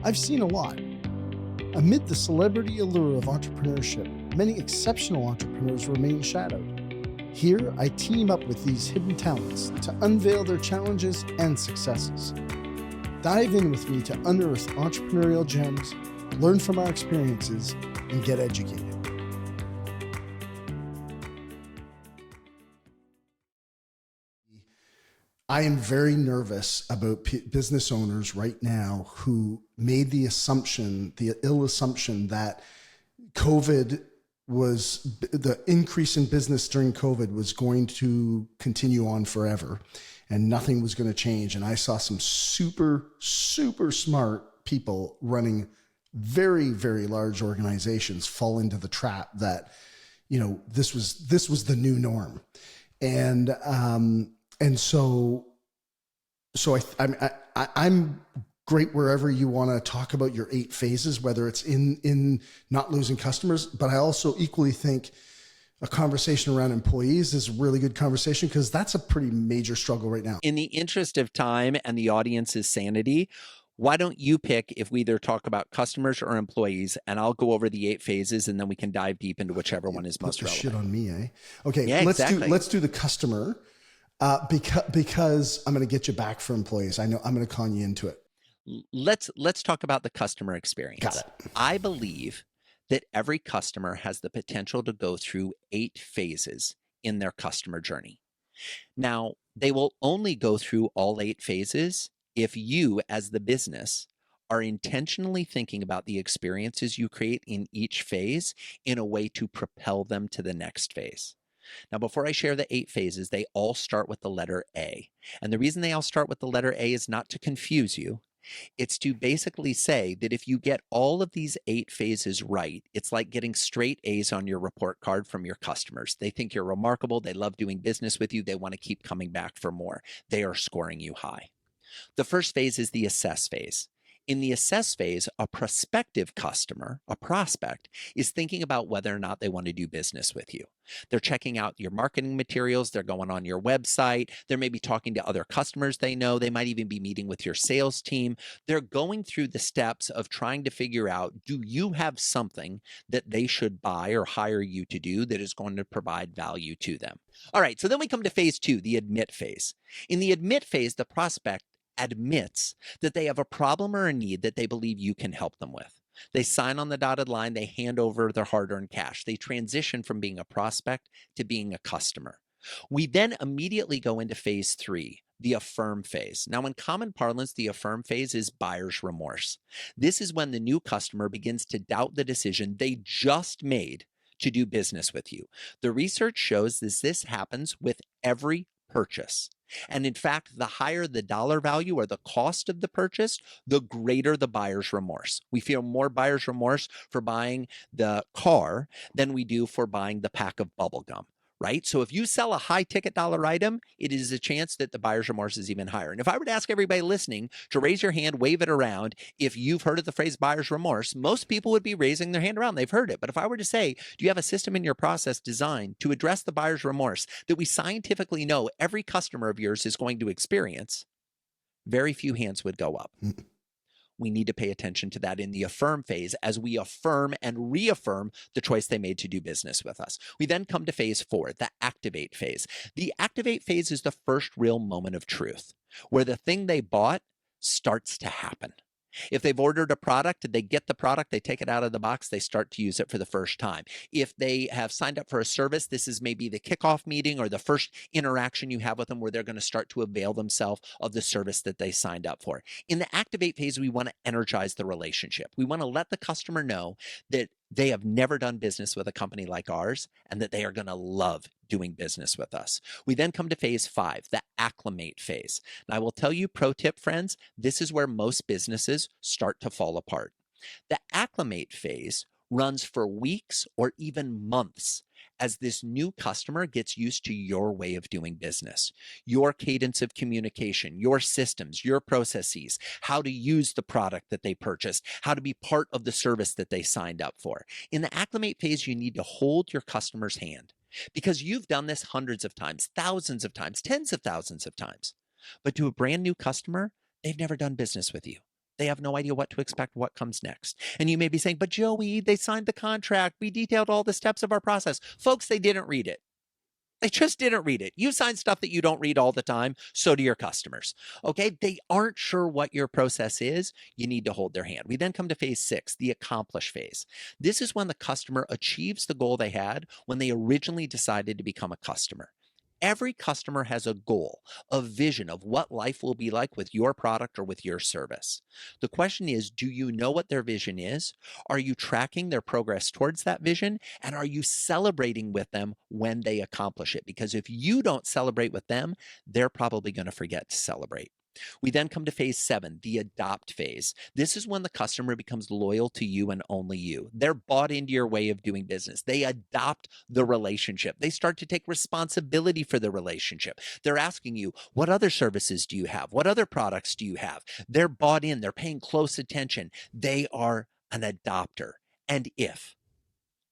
I've seen a lot. Amid the celebrity allure of entrepreneurship, many exceptional entrepreneurs remain shadowed. Here, I team up with these hidden talents to unveil their challenges and successes. Dive in with me to unearth entrepreneurial gems, learn from our experiences, and get educated. I am very nervous about business owners right now who made the ill assumption that COVID the increase in business during COVID was going to continue on forever and nothing was going to change. And I saw some super, super smart people running very, very large organizations fall into the trap that, this was the new norm. And so I'm great wherever you want to talk about your 8 phases, whether it's in not losing customers, but I also equally think a conversation around employees is a really good conversation because that's a pretty major struggle right now. In the interest of time and the audience's sanity, why don't you pick if we either talk about customers or employees, and I'll go over the 8 phases and then we can dive deep into whichever one is most relevant. Shit on me, eh? Okay, yeah, exactly. let's do the customer. Because I'm going to get you back for employees. I know I'm going to con you into it. Let's talk about the customer experience. Got it. I believe that every customer has the potential to go through 8 phases in their customer journey. Now, they will only go through all 8 phases if you, as the business, are intentionally thinking about the experiences you create in each phase in a way to propel them to the next phase. Now, before I share the 8 phases, they all start with the letter A. And the reason they all start with the letter A is not to confuse you. It's to basically say that if you get all of these 8 phases right, it's like getting straight A's on your report card from your customers. They think you're remarkable. They love doing business with you. They want to keep coming back for more. They are scoring you high. The first phase is the assess phase. In the assess phase, a prospective customer, a prospect, is thinking about whether or not they want to do business with you. They're checking out your marketing materials. They're going on your website. They're maybe talking to other customers they know. They might even be meeting with your sales team. They're going through the steps of trying to figure out, do you have something that they should buy or hire you to do that is going to provide value to them? All right, so then we come to phase 2, the admit phase. In the admit phase, the prospect admits that they have a problem or a need that they believe you can help them with. They sign on the dotted line, they hand over their hard-earned cash. They transition from being a prospect to being a customer. We then immediately go into phase 3, the affirm phase. Now, in common parlance, the affirm phase is buyer's remorse. This is when the new customer begins to doubt the decision they just made to do business with you. The research shows this happens with every purchase. And in fact, the higher the dollar value or the cost of the purchase, the greater the buyer's remorse. We feel more buyer's remorse for buying the car than we do for buying the pack of bubble gum, right? So if you sell a high ticket dollar item, it is a chance that the buyer's remorse is even higher. And if I were to ask everybody listening to raise your hand, wave it around, if you've heard of the phrase buyer's remorse, most people would be raising their hand around. They've heard it. But if I were to say, do you have a system in your process designed to address the buyer's remorse that we scientifically know every customer of yours is going to experience? Very few hands would go up. We need to pay attention to that in the affirm phase as we affirm and reaffirm the choice they made to do business with us. We then come to phase 4, the activate phase. The activate phase is the first real moment of truth, where the thing they bought starts to happen. If they've ordered a product, they get the product, they take it out of the box, they start to use it for the first time. If they have signed up for a service, this is maybe the kickoff meeting or the first interaction you have with them where they're going to start to avail themselves of the service that they signed up for. In the activate phase, we want to energize the relationship. We want to let the customer know that they have never done business with a company like ours and that they are going to love doing business with us. We then come to phase 5, the acclimate phase. And I will tell you, pro tip, friends, this is where most businesses start to fall apart. The acclimate phase runs for weeks or even months as this new customer gets used to your way of doing business, your cadence of communication, your systems, your processes, how to use the product that they purchased, how to be part of the service that they signed up for. In the acclimate phase, you need to hold your customer's hand because you've done this hundreds of times, thousands of times, tens of thousands of times. But to a brand new customer, they've never done business with you. They have no idea what to expect, what comes next. And you may be saying, but Joey, they signed the contract. We detailed all the steps of our process. Folks, they didn't read it. They just didn't read it. You sign stuff that you don't read all the time. So do your customers. Okay. They aren't sure what your process is. You need to hold their hand. We then come to phase 6, the accomplish phase. This is when the customer achieves the goal they had when they originally decided to become a customer. Every customer has a goal, a vision of what life will be like with your product or with your service. The question is, do you know what their vision is? Are you tracking their progress towards that vision? And are you celebrating with them when they accomplish it? Because if you don't celebrate with them, they're probably going to forget to celebrate. We then come to phase 7, the adopt phase. This is when the customer becomes loyal to you and only you. They're bought into your way of doing business. They adopt the relationship. They start to take responsibility for the relationship. They're asking you, what other services do you have? What other products do you have? They're bought in. They're paying close attention. They are an adopter. And if,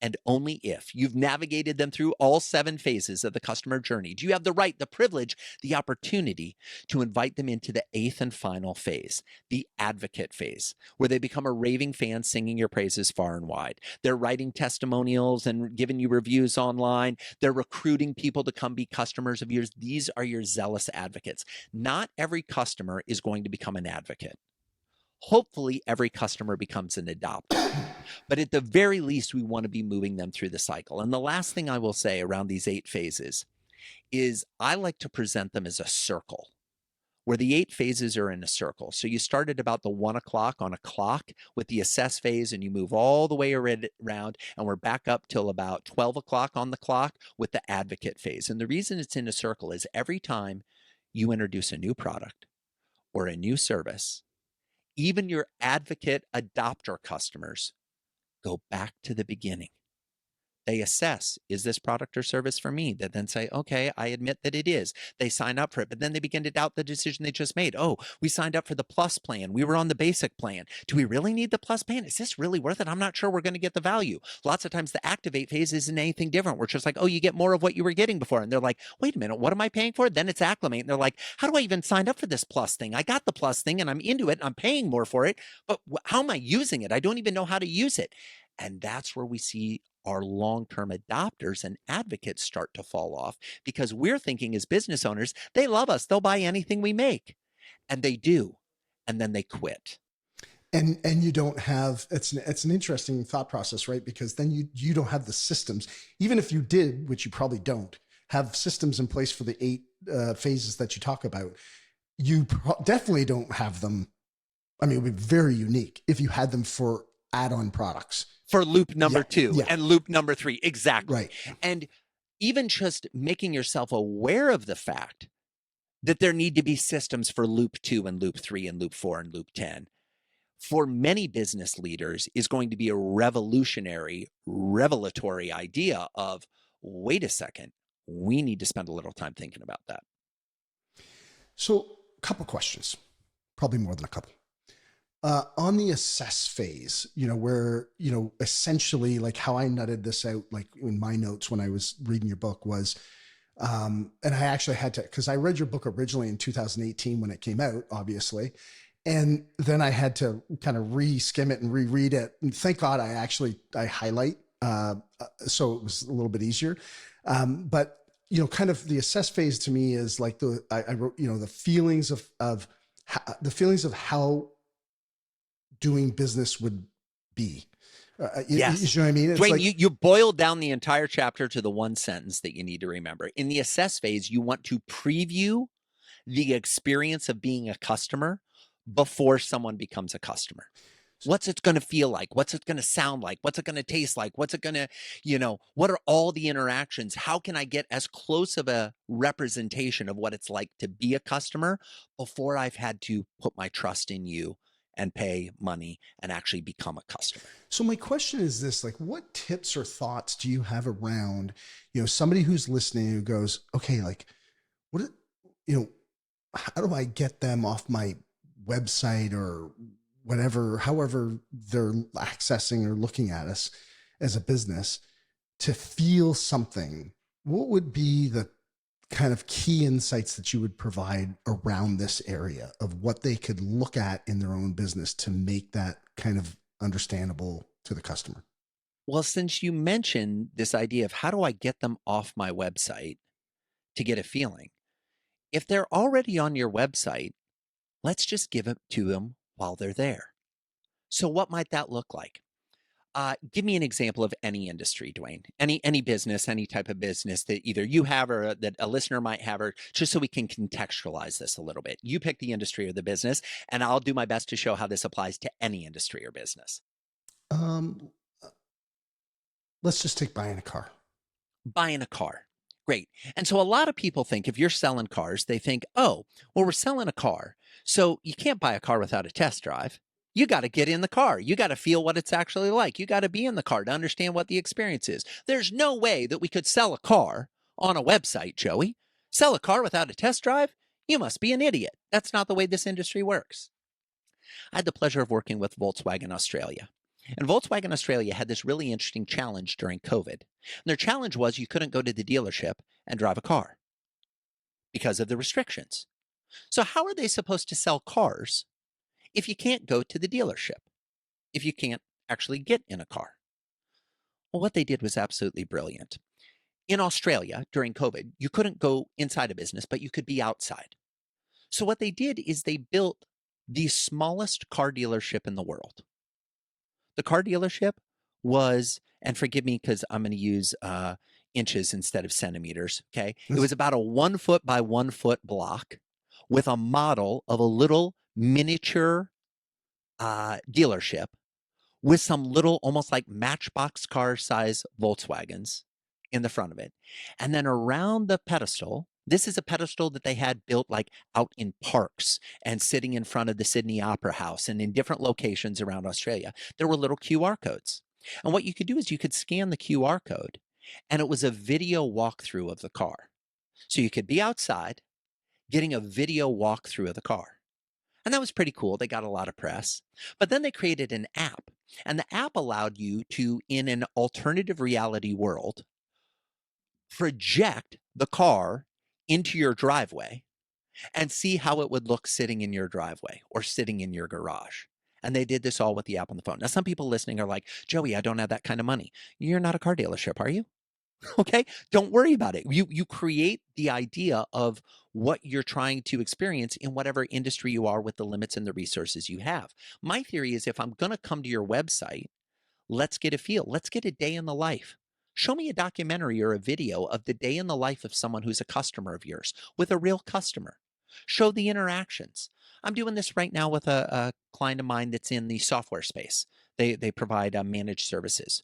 and only if, you've navigated them through all 7 phases of the customer journey, do you have the right, the privilege, the opportunity to invite them into the 8th and final phase, the advocate phase, where they become a raving fan singing your praises far and wide. They're writing testimonials and giving you reviews online. They're recruiting people to come be customers of yours. These are your zealous advocates. Not every customer is going to become an advocate. Hopefully, every customer becomes an adopter. But at the very least, we want to be moving them through the cycle. And the last thing I will say around these 8 phases is I like to present them as a circle, where the 8 phases are in a circle. So you start at about the 1 o'clock on a clock with the assess phase, and you move all the way around, and we're back up till about 12 o'clock on the clock with the advocate phase. And the reason it's in a circle is every time you introduce a new product or a new service, even your advocate adopter customers go back to the beginning. They assess, is this product or service for me? They then say, okay, I admit that it is. They sign up for it, but then they begin to doubt the decision they just made. Oh, we signed up for the plus plan. We were on the basic plan. Do we really need the plus plan? Is this really worth it? I'm not sure we're going to get the value. Lots of times the activate phase isn't anything different. We're just like, oh, you get more of what you were getting before. And they're like, wait a minute, what am I paying for? Then it's acclimate. And they're like, how do I even sign up for this plus thing? I got the plus thing and I'm into it. And I'm paying more for it, but how am I using it? I don't even know how to use it. And that's where we see our long-term adopters and advocates start to fall off, because we're thinking as business owners, they love us. They'll buy anything we make. And they do. And then they quit. And you don't have, it's an interesting thought process, right? Because then you don't have the systems, even if you did, which you probably don't have systems in place for the 8 phases that you talk about. You definitely don't have them. I mean, it would be very unique if you had them for add-on products. For loop number 2 and loop number 3. Exactly. Right. And even just making yourself aware of the fact that there need to be systems for loop 2 and loop 3 and loop 4 and loop 10 for many business leaders is going to be a revelatory idea of, wait a second, we need to spend a little time thinking about that. So a couple questions, probably more than a couple. On the assess phase, where, essentially like how I nutted this out, like in my notes when I was reading your book was, and I actually had to, cause I read your book originally in 2018 when it came out, obviously. And then I had to kind of re-skim it and reread it. And thank God I highlight, so it was a little bit easier. But kind of the assess phase to me is like I wrote, the feelings of how doing business would be. Yes. You know what I mean? It's Dwayne, like, you boiled down the entire chapter to the one sentence that you need to remember. In the assess phase, you want to preview the experience of being a customer before someone becomes a customer. What's it going to feel like? What's it going to sound like? What's it going to taste like? What's it going to, what are all the interactions? How can I get as close of a representation of what it's like to be a customer before I've had to put my trust in you and pay money and actually become a customer? So my question is this, like, what tips or thoughts do you have around, somebody who's listening who goes, okay, like, how do I get them off my website or whatever, however they're accessing or looking at us as a business to feel something? What would be the kind of key insights that you would provide around this area of what they could look at in their own business to make that kind of understandable to the customer? Well, since you mentioned this idea of how do I get them off my website to get a feeling, if they're already on your website, let's just give it to them while they're there. So, what might that look like? Give me an example of any industry, Dwayne. Any business, any type of business that either you have or that a listener might have, or just so we can contextualize this a little bit. You pick the industry or the business, and I'll do my best to show how this applies to any industry or business. Um, let's just take buying a car. Buying a car. Great. And so a lot of people think if you're selling cars, they think, oh, well, we're selling a car. So you can't buy a car without a test drive. You got to get in the car. You got to feel what it's actually like. You got to be in the car to understand what the experience is. There's no way that we could sell a car on a website, Joey. Sell a car without a test drive? You must be an idiot. That's not the way this industry works. I had the pleasure of working with Volkswagen Australia. And Volkswagen Australia had this really interesting challenge during COVID. And their challenge was you couldn't go to the dealership and drive a car because of the restrictions. So, how are they supposed to sell cars if you can't go to the dealership, if you can't actually get in a car? Well, what they did was absolutely brilliant. In Australia during COVID, you couldn't go inside a business, but you could be outside. So, what they did is they built the smallest car dealership in the world. The car dealership was, and forgive me because I'm going to use inches instead of centimeters. Okay. It was about a 1 foot by 1 foot block with a model of a little miniature dealership with some little, almost like matchbox car size Volkswagens in the front of it. And then around the pedestal, this is a pedestal that they had built like out in parks and sitting in front of the Sydney Opera House and in different locations around Australia. There were little QR codes. And what you could do is you could scan the QR code and it was a video walkthrough of the car. So you could be outside getting a video walkthrough of the car. And that was pretty cool. They got a lot of press. But then they created an app, and the app allowed you to, in an alternative reality world, project the car into your driveway and see how it would look sitting in your driveway or sitting in your garage. And they did this all with the app on the phone. Now, some people listening are like, Joey, I don't have that kind of money. You're not a car dealership, are you? Okay, don't worry about it. You create the idea of what you're trying to experience in whatever industry you are with the limits and the resources you have. My theory is if I'm going to come to your website, let's get a feel. Let's get a day in the life. Show me a documentary or a video of the day in the life of someone who's a customer of yours with a real customer. Show the interactions. I'm doing this right now with a client of mine that's in the software space. They provide managed services.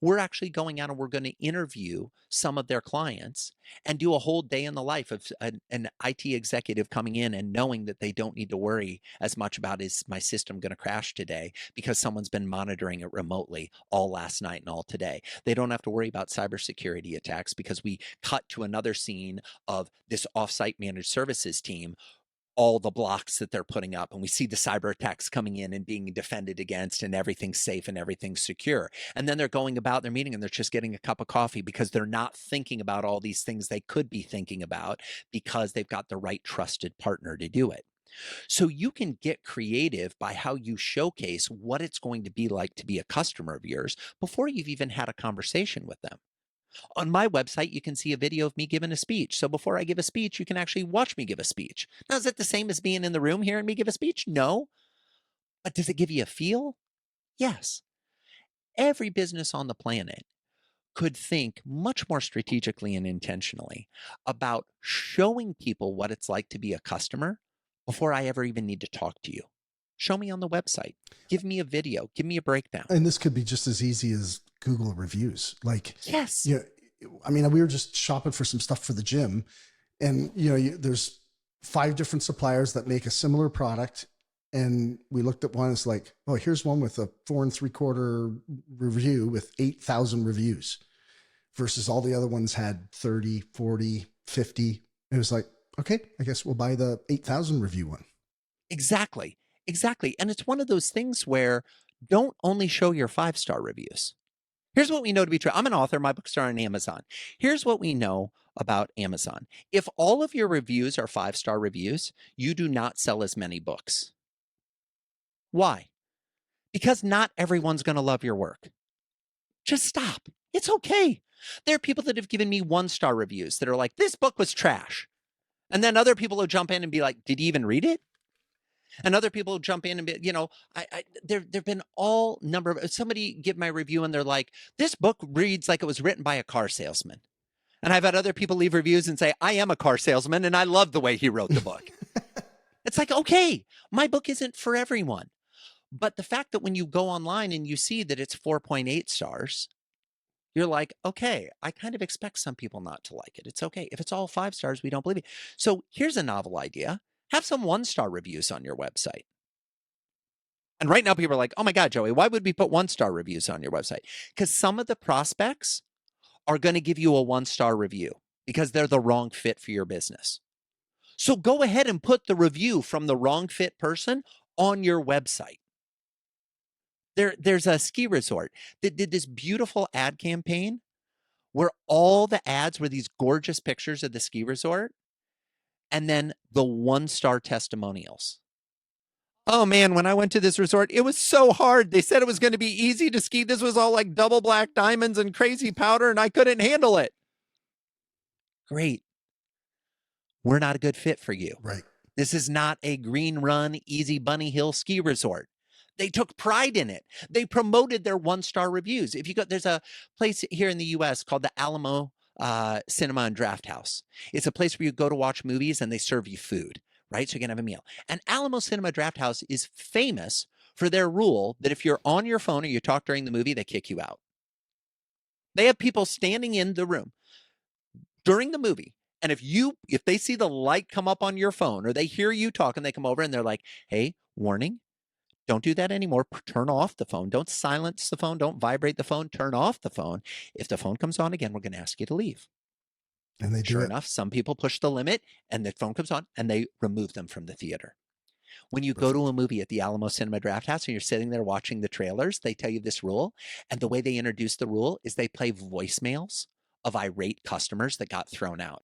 We're actually going out and we're going to interview some of their clients and do a whole day in the life of an IT executive coming in and knowing that they don't need to worry as much about is my system going to crash today because someone's been monitoring it remotely all last night and all today. They don't have to worry about cybersecurity attacks because we cut to another scene of this offsite managed services team, all the blocks that they're putting up, and we see the cyber attacks coming in and being defended against, and everything's safe and everything's secure. And then they're going about their meeting and they're just getting a cup of coffee because they're not thinking about all these things they could be thinking about because they've got the right trusted partner to do it. So you can get creative by how you showcase what it's going to be like to be a customer of yours before you've even had a conversation with them. On my website, you can see a video of me giving a speech. So before I give a speech, you can actually watch me give a speech. Now, is it the same as being in the room hearing me give a speech? No. But does it give you a feel? Yes. Every business on the planet could think much more strategically and intentionally about showing people what it's like to be a customer before I ever even need to talk to you. Show me on the website. Give me a video. Give me a breakdown. And this could be just as easy as Google reviews. Like, yes. You know, I mean, we were just shopping for some stuff for the gym, and there's 5 different suppliers that make a similar product. And we looked at one, it's like, oh, here's one with a 4 3/4 review with 8,000 reviews versus all the other ones had 30, 40, 50. It was like, okay, I guess we'll buy the 8,000 review one. Exactly. Exactly. And it's one of those things where don't only show your 5-star reviews. Here's what we know to be true. I'm an author. My books are on Amazon. Here's what we know about Amazon. If all of your reviews are 5-star reviews, you do not sell as many books. Why? Because not everyone's going to love your work. Just stop. It's okay. There are people that have given me 1-star reviews that are like, this book was trash. And then other people will jump in and be like, did you even read it? And other people will jump in and be, there've been all number of, somebody give my review and they're like, this book reads like it was written by a car salesman. And I've had other people leave reviews and say, I am a car salesman and I love the way he wrote the book. It's like, okay, my book isn't for everyone. But the fact that when you go online and you see that it's 4.8 stars, you're like, okay, I kind of expect some people not to like it. It's okay. If it's all 5 stars, we don't believe it. So here's a novel idea. Have some 1-star reviews on your website. And right now people are like, oh my God, Joey, why would we put 1-star reviews on your website? Because some of the prospects are going to give you a 1-star review because they're the wrong fit for your business. So go ahead and put the review from the wrong fit person on your website. There's a ski resort that did this beautiful ad campaign where all the ads were these gorgeous pictures of the ski resort and then the 1-star testimonials. Oh man, when I went to this resort, it was so hard. They said it was going to be easy to ski. This was all like double black diamonds and crazy powder, and I couldn't handle it. Great. We're not a good fit for you. Right. This is not a green run, easy bunny hill ski resort. They took pride in it. They promoted their 1-star reviews. If you go, there's a place here in the US called the Alamo Cinema and Draft House. It's a place where you go to watch movies and they serve you food, right? So you can have a meal. And Alamo Cinema Draft House is famous for their rule that if you're on your phone or you talk during the movie, they kick you out. They have people standing in the room during the movie. And if they see the light come up on your phone or they hear you talk and they come over and they're like, hey, warning, don't do that anymore. Turn off the phone. Don't silence the phone. Don't vibrate the phone. Turn off the phone. If the phone comes on again, we're going to ask you to leave. And they do Sure it. enough, some people push the limit and the phone comes on and they remove them from the theater. When you go to a movie at the Alamo Cinema Draft House and you're sitting there watching the trailers, they tell you this rule. And the way they introduce the rule is they play voicemails of irate customers that got thrown out.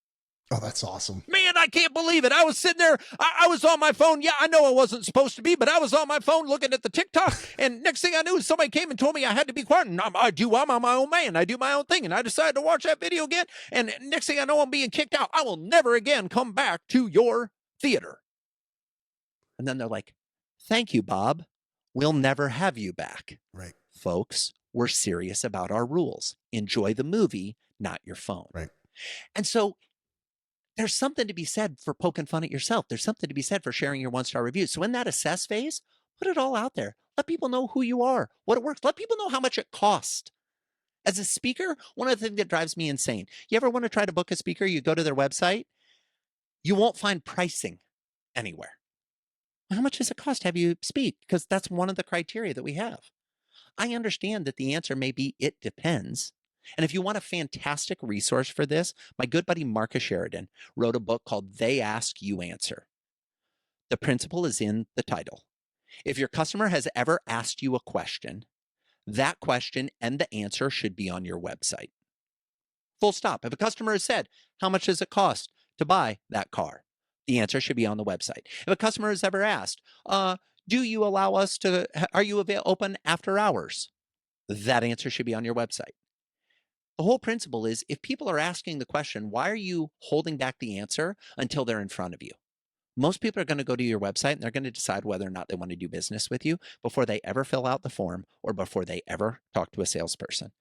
Oh, that's awesome. Man, I can't believe it. I was sitting there. I was on my phone. Yeah, I know I wasn't supposed to be, but I was on my phone looking at the TikTok. And next thing I knew, somebody came and told me I had to be quiet. And I'm on my own man. I do my own thing. And I decided to watch that video again. And next thing I know, I'm being kicked out. I will never again come back to your theater. And then they're like, thank you, Bob. We'll never have you back. Right. Folks, we're serious about our rules. Enjoy the movie, not your phone. Right. And so there's something to be said for poking fun at yourself. There's something to be said for sharing your 1-star reviews. So in that assess phase, put it all out there. Let people know who you are, what it works. Let people know how much it costs. As a speaker, one of the things that drives me insane, you ever want to try to book a speaker, you go to their website, you won't find pricing anywhere. How much does it cost to have you speak? Because that's one of the criteria that we have. I understand that the answer may be it depends. And if you want a fantastic resource for this, my good buddy Marcus Sheridan wrote a book called They Ask, You Answer. The principle is in the title. If your customer has ever asked you a question, that question and the answer should be on your website. Full stop. If a customer has said, how much does it cost to buy that car? The answer should be on the website. If a customer has ever asked, do you allow us to, are you open after hours? That answer should be on your website. The whole principle is if people are asking the question, why are you holding back the answer until they're in front of you? Most people are going to go to your website and they're going to decide whether or not they want to do business with you before they ever fill out the form or before they ever talk to a salesperson.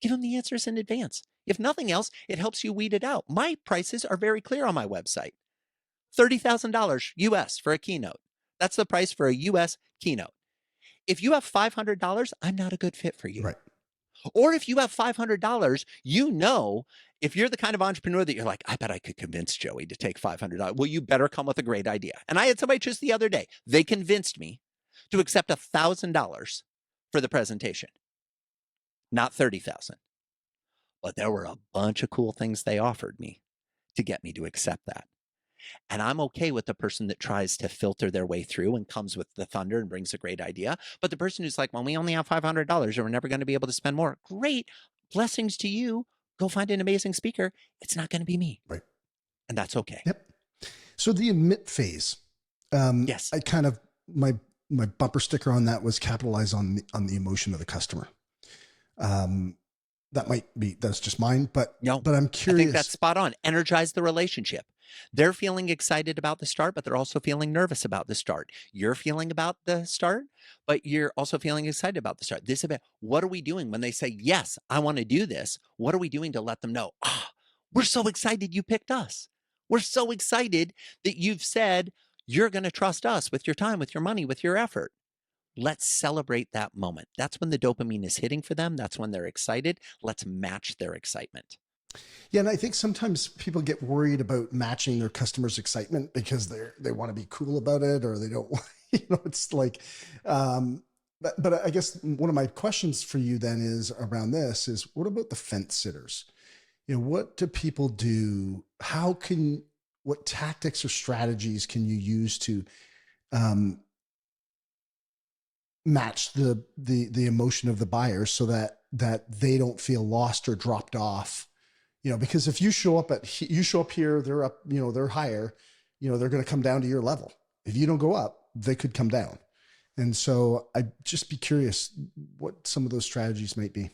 Give them the answers in advance. If nothing else, it helps you weed it out. My prices are very clear on my website. $30,000 US for a keynote. That's the price for a US keynote. If you have $500, I'm not a good fit for you. Right. Or if you have $500, you know, if you're the kind of entrepreneur that you're like, I bet I could convince Joey to take $500. Well, you better come with a great idea. And I had somebody just the other day, they convinced me to accept $1,000 for the presentation, not $30,000. But there were a bunch of cool things they offered me to get me to accept that. And I'm okay with the person that tries to filter their way through and comes with the thunder and brings a great idea. But the person who's like, well, we only have $500 and we're never going to be able to spend more. Great. Blessings to you. go find an amazing speaker. It's not going to be me. Right. And that's okay. Yep. So the admit phase, Yes. I kind of, my bumper sticker on that was capitalize on the emotion of the customer. That's just mine, but No, I'm I curious. think that's spot on. Energize the relationship. They're feeling excited about the start, but they're also feeling nervous about the start. You're feeling about the start, but you're also feeling excited about the start. This is about what are we doing when they say, yes, I want to do this? What are we doing to let them know, we're so excited you picked us. We're so excited that you've said you're going to trust us with your time, with your money, with your effort. Let's celebrate that moment. That's when the dopamine is hitting for them. That's when they're excited. Let's match their excitement. Yeah, and I think sometimes people get worried about matching their customers' excitement because they want to be cool about it, or they don't want, it's like, but I guess one of my questions for you then is around this is, what about the fence sitters? What do people do? What tactics or strategies can you use to um, match the emotion of the buyers so that they don't feel lost or dropped off? Because if you show up here, they're up, they're higher, they're going to come down to your level. If you don't go up, they could come down. And so I'd just be curious what some of those strategies might be.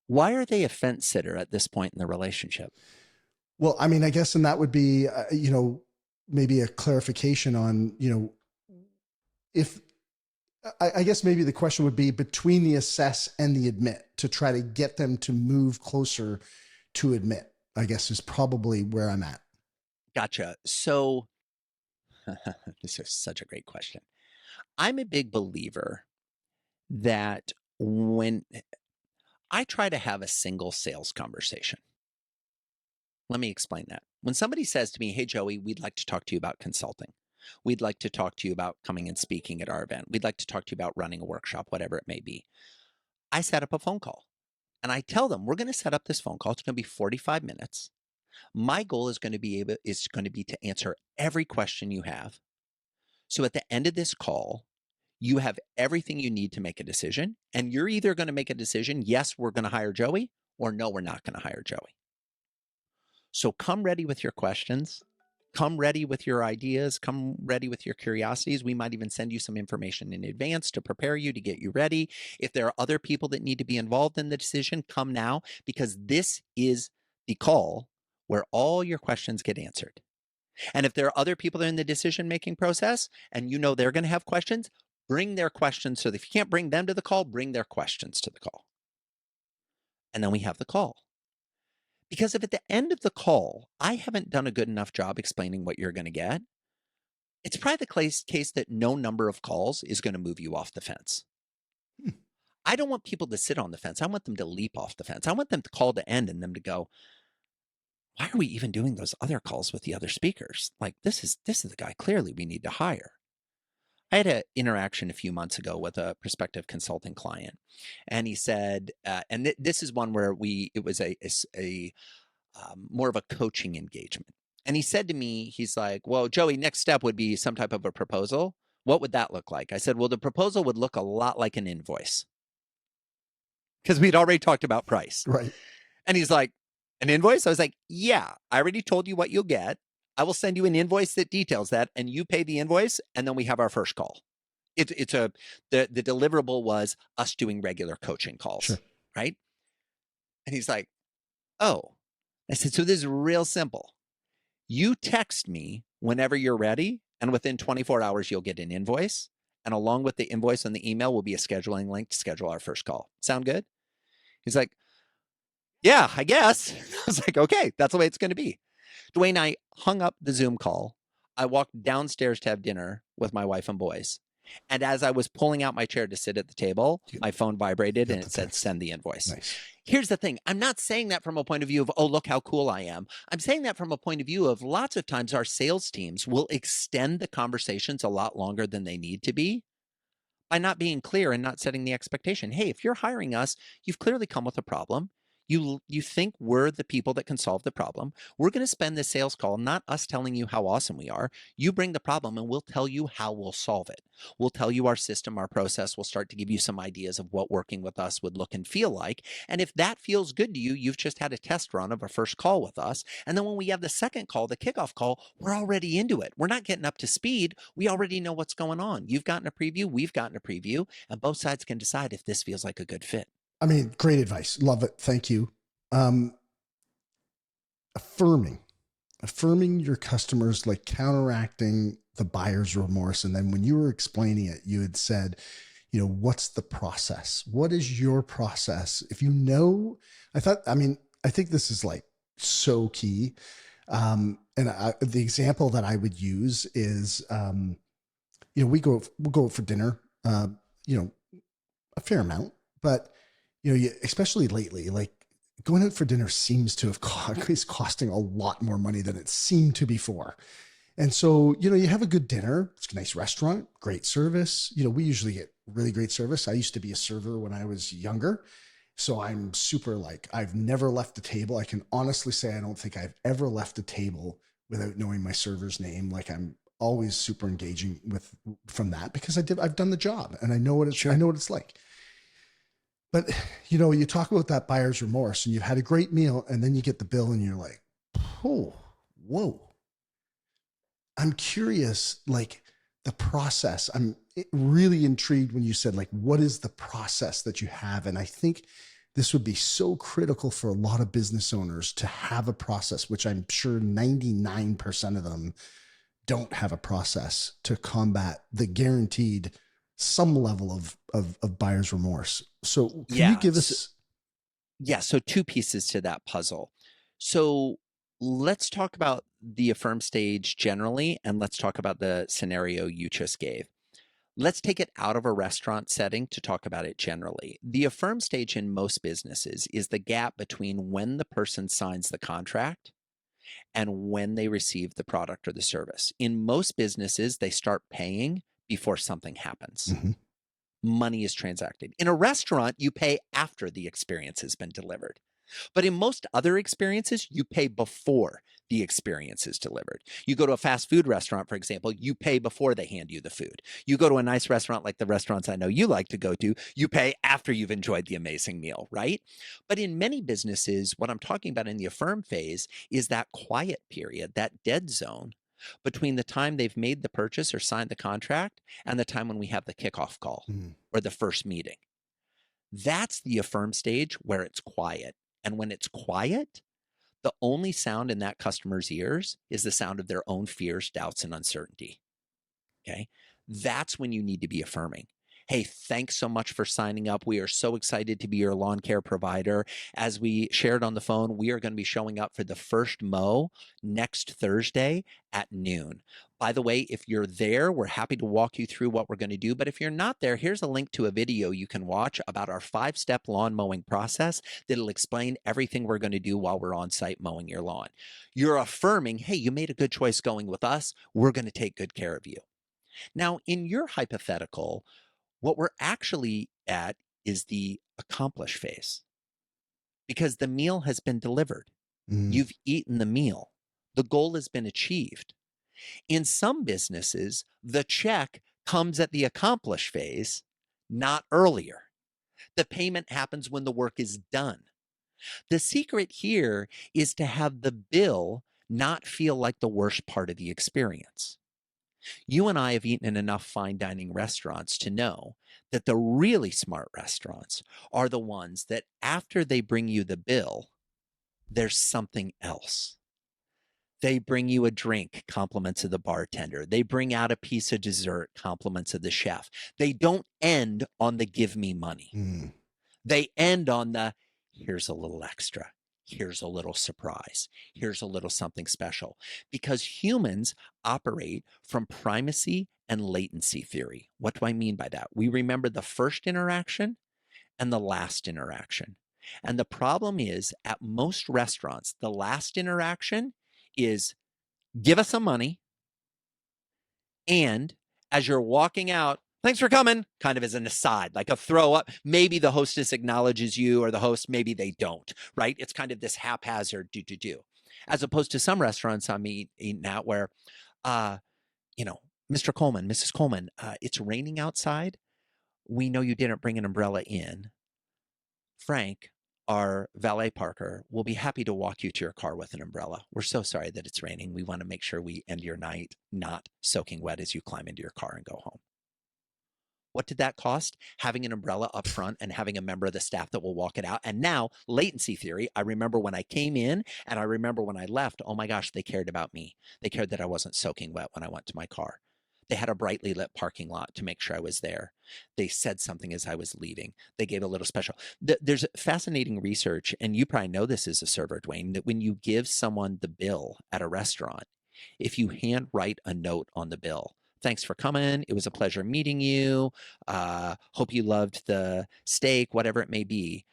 Why are they a fence sitter at this point in the relationship? Well, I mean, I guess, and that would be, maybe a clarification on, if I guess maybe the question would be between the assess and the admit, to try to get them to move closer to admit, I guess, is probably where I'm at. Gotcha. So this is such a great question. I'm a big believer that when I try to have a single sales conversation, let me explain that. When somebody says to me, hey, Joey, we'd like to talk to you about consulting. We'd like to talk to you about coming and speaking at our event. We'd like to talk to you about running a workshop, whatever it may be. I set up a phone call and I tell them, we're going to set up this phone call. It's going to be 45 minutes. My goal is going to be to answer every question you have. So at the end of this call, you have everything you need to make a decision. And you're either going to make a decision, yes, we're going to hire Joey, or no, we're not going to hire Joey. So come ready with your questions. Come ready with your ideas. Come ready with your curiosities. We might even send you some information in advance to prepare you, to get you ready. If there are other people that need to be involved in the decision, come now, because this is the call where all your questions get answered. And if there are other people that are in the decision-making process and they're going to have questions, bring their questions. So if you can't bring them to the call, bring their questions to the call. And then we have the call. Because if at the end of the call, I haven't done a good enough job explaining what you're going to get, it's probably the case that no number of calls is going to move you off the fence. I don't want people to sit on the fence. I want them to leap off the fence. I want them to call to end and them to go, why are we even doing those other calls with the other speakers? Like, this is the guy clearly we need to hire. I had an interaction a few months ago with a prospective consulting client, and he said, and this is one where it was a more of a coaching engagement. And he said to me, he's like, well, Joey, next step would be some type of a proposal. What would that look like? I said, well, the proposal would look a lot like an invoice, because we'd already talked about price. Right. And he's like, an invoice? I was like, yeah, I already told you what you'll get. I will send you an invoice that details that, and you pay the invoice, and then we have our first call. The deliverable was us doing regular coaching calls, Sure. right? And he's like, oh. I said, so this is real simple. You text me whenever you're ready, and within 24 hours, you'll get an invoice. And along with the invoice and the email will be a scheduling link to schedule our first call. Sound good? He's like, yeah, I guess. I was like, okay, that's the way it's going to be. Dwayne, I hung up the Zoom call. I walked downstairs to have dinner with my wife and boys. And as I was pulling out my chair to sit at the table, my phone vibrated and it said, send the invoice. Nice. Here's the thing. I'm not saying that from a point of view of, oh, look how cool I am. I'm saying that from a point of view of lots of times our sales teams will extend the conversations a lot longer than they need to be by not being clear and not setting the expectation. Hey, if you're hiring us, you've clearly come with a problem. You think we're the people that can solve the problem. We're going to spend this sales call not us telling you how awesome we are. You bring the problem and we'll tell you how we'll solve it. We'll tell you our system, our process. We'll start to give you some ideas of what working with us would look and feel like. And if that feels good to you, you've just had a test run of a first call with us. And then when we have the second call, the kickoff call, we're already into it. We're not getting up to speed. We already know what's going on. You've gotten a preview. We've gotten a preview, and both sides can decide if this feels like a good fit. I mean, great advice. Love it. Thank you. Um, affirming, affirming your customers, like counteracting the buyer's remorse. And then when you were explaining it, you had said, you know, what's the process? What is your process? If you know, I think this is like so key. The example that I would use is, you know, we'll go for dinner, you know, a fair amount, but you know, especially lately, like going out for dinner seems to have is costing a lot more money than it seemed to before. And so, you know, you have a good dinner, it's a nice restaurant, great service. You know, we usually get really great service. I used to be a server when I was younger. So I'm super like, I've never left the table. I can honestly say, I don't think I've ever left a table without knowing my server's name. Like I'm always super engaging from that because I've done the job and I know what I know what it's like. But, you know, you talk about that buyer's remorse and you've had a great meal and then you get the bill and you're like, oh, whoa. I'm curious, like the process. I'm really intrigued when you said, like, what is the process that you have? And I think this would be so critical for a lot of business owners to have a process, which I'm sure 99% of them don't have a process to combat the guaranteed some level of buyer's remorse. So can you give us? Yeah. So two pieces to that puzzle. So let's talk about the Affirm stage generally, and let's talk about the scenario you just gave. Let's take it out of a restaurant setting to talk about it generally. The Affirm stage in most businesses is the gap between when the person signs the contract and when they receive the product or the service. In most businesses, they start paying before something happens. Mm-hmm. Money is transacted. In a restaurant, you pay after the experience has been delivered. But in most other experiences, you pay before the experience is delivered. You go to a fast food restaurant, for example, you pay before they hand you the food. You go to a nice restaurant like the restaurants I know you like to go to, you pay after you've enjoyed the amazing meal, right? But in many businesses, what I'm talking about in the Affirm phase is that quiet period, that dead zone between the time they've made the purchase or signed the contract and the time when we have the kickoff call or the first meeting. That's the Affirm stage where it's quiet. And when it's quiet, the only sound in that customer's ears is the sound of their own fears, doubts, and uncertainty. Okay. That's when you need to be affirming. Hey, thanks so much for signing up. We are so excited to be your lawn care provider. As we shared on the phone, we are going to be showing up for the first mow next Thursday at noon. By the way, if you're there, we're happy to walk you through what we're going to do. But if you're not there, here's a link to a video you can watch about our 5-step lawn mowing process that'll explain everything we're going to do while we're on site mowing your lawn. You're affirming, hey, you made a good choice going with us. We're going to take good care of you. Now, in your hypothetical, what we're actually at is the accomplish phase because the meal has been delivered. You've eaten the meal. The goal has been achieved. In some businesses, the check comes at the accomplish phase, not earlier. The payment happens when the work is done. The secret here is to have the bill not feel like the worst part of the experience. You and I have eaten in enough fine dining restaurants to know that the really smart restaurants are the ones that after they bring you the bill, there's something else. They bring you a drink, compliments of the bartender. They bring out a piece of dessert, compliments of the chef. They don't end on the give me money. They end on the here's a little extra. Here's a little surprise. Here's a little something special. Because humans operate from primacy and latency theory. What do I mean by that? We remember the first interaction and the last interaction. And the problem is, at most restaurants, the last interaction is give us some money. And as you're walking out, Thanks for coming, kind of as an aside, like a throw up. Maybe the hostess acknowledges you or the host, maybe they don't, right? It's kind of this haphazard do. As opposed to some restaurants I'm eating at where, uh, you know, Mr. Coleman, Mrs. Coleman, it's raining outside. We know you didn't bring an umbrella in. Frank, our valet parker, will be happy to walk you to your car with an umbrella. We're so sorry that it's raining. We want to make sure we end your night not soaking wet as you climb into your car and go home. What did that cost? Having an umbrella up front and having a member of the staff that will walk it out. And now, latency theory, I remember when I came in and I remember when I left, oh my gosh, they cared about me. They cared that I wasn't soaking wet when I went to my car. They had a brightly lit parking lot to make sure I was there. They said something as I was leaving. They gave a little special. There's fascinating research, and you probably know this as a server, Dwayne, that when you give someone the bill at a restaurant, if you handwrite a note on the bill, thanks for coming. It was a pleasure meeting you. Hope you loved the steak, whatever it may be.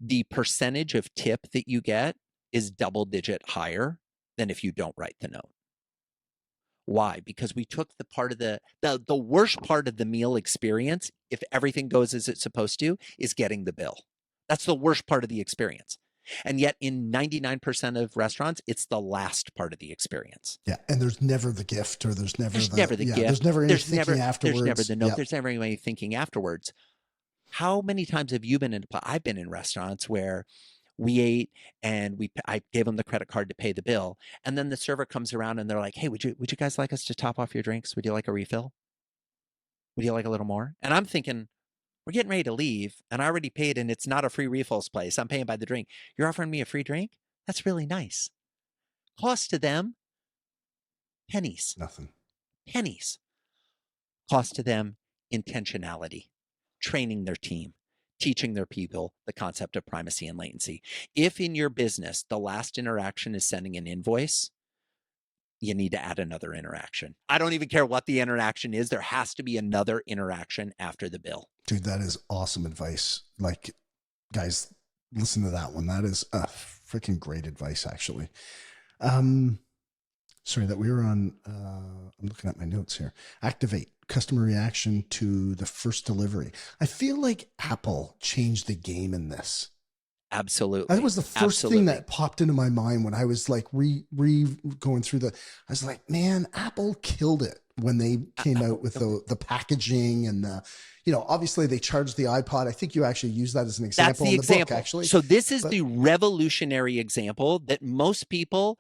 The percentage of tip that you get is double digit higher than if you don't write the note. Why? Because we took the part of the worst part of the meal experience, if everything goes as it's supposed to, is getting the bill. That's the worst part of the experience. And yet in 99% of restaurants, it's the last part of the experience. Yeah. And there's never the gift, or there's never the gift. Yeah, There's never any thinking afterwards. There's never the note. Yep. There's never any thinking afterwards. How many times have you been in? I've been in restaurants where we ate and I gave them the credit card to pay the bill, and then the server comes around and they're like, "Hey, would you guys like us to top off your drinks? Would you like a refill? Would you like a little more?" And I'm thinking, we're getting ready to leave, and I already paid, and it's not a free refills place. I'm paying by the drink. You're offering me a free drink? That's really nice. Cost to them, pennies. Nothing. Pennies. Cost to them, intentionality, training their team, teaching their people the concept of primacy and latency. If in your business, the last interaction is sending an invoice, you need to add another interaction. I don't even care what the interaction is. There has to be another interaction after the bill. Dude, that is awesome advice. Like, guys, listen to that one. That is freaking great advice, actually. Sorry that we were on, I'm looking at my notes here. Activate customer reaction to the first delivery. I feel like Apple changed the game in this. Absolutely. That was the first thing that popped into my mind when I was like going through I was like, man, Apple killed it when they came out with the packaging and obviously they charged the iPod. I think you actually used that as an example in the book, actually. So this is the revolutionary example that most people,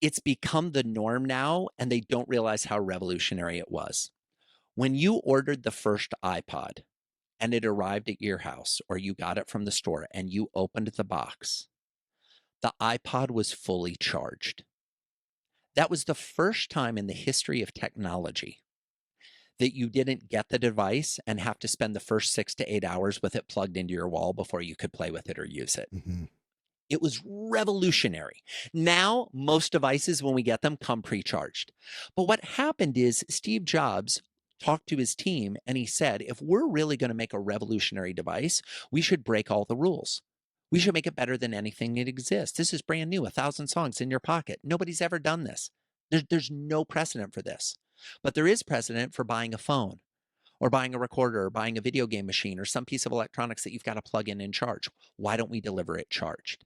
it's become the norm now, and they don't realize how revolutionary it was. When you ordered the first iPod and it arrived at your house, or you got it from the store and you opened the box, the iPod was fully charged. That was the first time in the history of technology that you didn't get the device and have to spend the first 6 to 8 hours with it plugged into your wall before you could play with it or use it. Mm-hmm. It was revolutionary. Now, most devices, when we get them, come pre-charged. But what happened is Steve Jobs talked to his team and he said, if we're really going to make a revolutionary device, we should break all the rules. We should make it better than anything that exists. This is brand new, 1,000 songs in your pocket. Nobody's ever done this. There's no precedent for this. But there is precedent for buying a phone or buying a recorder or buying a video game machine or some piece of electronics that you've got to plug in and charge. Why don't we deliver it charged?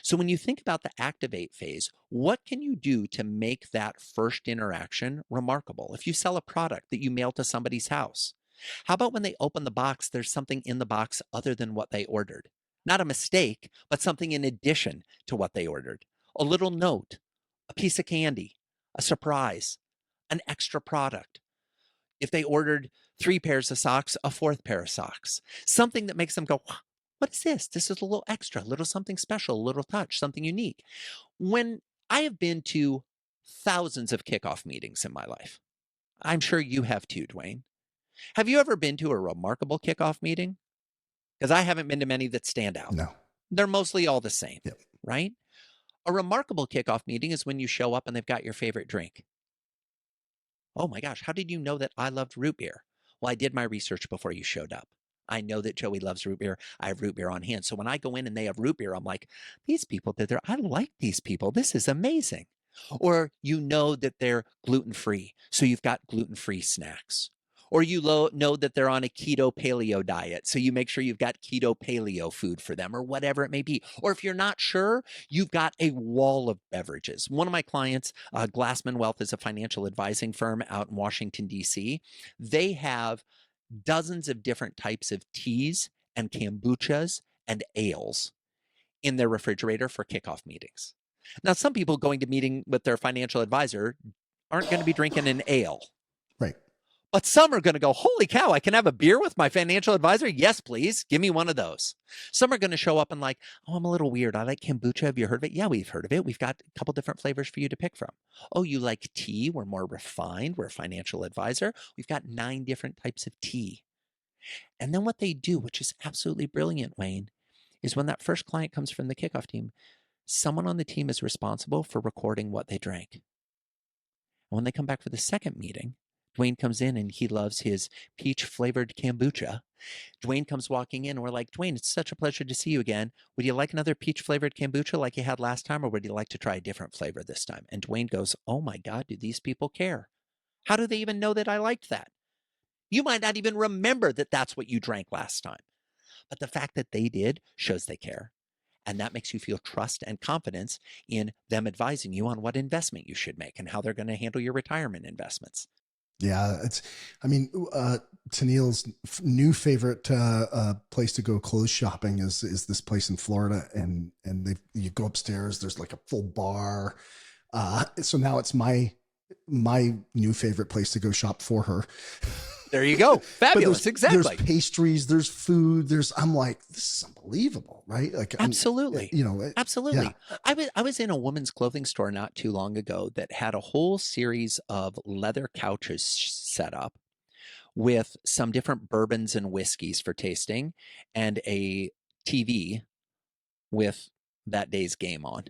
So when you think about the activate phase, what can you do to make that first interaction remarkable? If you sell a product that you mail to somebody's house, how about when they open the box, there's something in the box other than what they ordered? Not a mistake, but something in addition to what they ordered. A little note, a piece of candy, a surprise, an extra product. If they ordered 3 pairs of socks, a 4th pair of socks. Something that makes them go, what is this? This is a little extra, a little something special, a little touch, something unique. When I have been to thousands of kickoff meetings in my life, I'm sure you have too, Dwayne. Have you ever been to a remarkable kickoff meeting? Because I haven't been to many that stand out. No. They're mostly all the same, Yep. right? A remarkable kickoff meeting is when you show up and they've got your favorite drink. Oh my gosh, how did you know that I loved root beer? Well, I did my research before you showed up. I know that Joey loves root beer. I have root beer on hand. So when I go in and they have root beer, I'm like, these people, I like these people. This is amazing. Or you know that they're gluten-free. So you've got gluten-free snacks. Or you know that they're on a keto paleo diet, so you make sure you've got keto paleo food for them, or whatever it may be. Or if you're not sure, you've got a wall of beverages. One of my clients, Glassman Wealth, is a financial advising firm out in Washington, D.C. They have dozens of different types of teas and kombuchas and ales in their refrigerator for kickoff meetings. Now, some people going to meeting with their financial advisor aren't going to be drinking an ale. Right. But some are going to go, holy cow, I can have a beer with my financial advisor? Yes, please. Give me one of those. Some are going to show up and like, oh, I'm a little weird. I like kombucha. Have you heard of it? Yeah, we've heard of it. We've got a couple different flavors for you to pick from. Oh, you like tea? We're more refined. We're a financial advisor. We've got 9 different types of tea. And then what they do, which is absolutely brilliant, Wayne, is when that first client comes from the kickoff team, someone on the team is responsible for recording what they drank. And when they come back for the second meeting, Dwayne comes in and he loves his peach flavored kombucha. Dwayne comes walking in and we're like, Dwayne, it's such a pleasure to see you again. Would you like another peach flavored kombucha like you had last time, or would you like to try a different flavor this time? And Dwayne goes, oh my God, do these people care? How do they even know that I liked that? You might not even remember that that's what you drank last time. But the fact that they did shows they care. And that makes you feel trust and confidence in them advising you on what investment you should make and how they're going to handle your retirement investments. Yeah, Tennille's new favorite place to go clothes shopping is this place in Florida, and you go upstairs. There's like a full bar. So now it's my new favorite place to go shop for her. There you go. Fabulous. Exactly. There's pastries, there's food, I'm like, this is unbelievable, right? Like, absolutely. Absolutely. Yeah. I was in a women's clothing store not too long ago that had a whole series of leather couches set up with some different bourbons and whiskeys for tasting and a TV with that day's game on.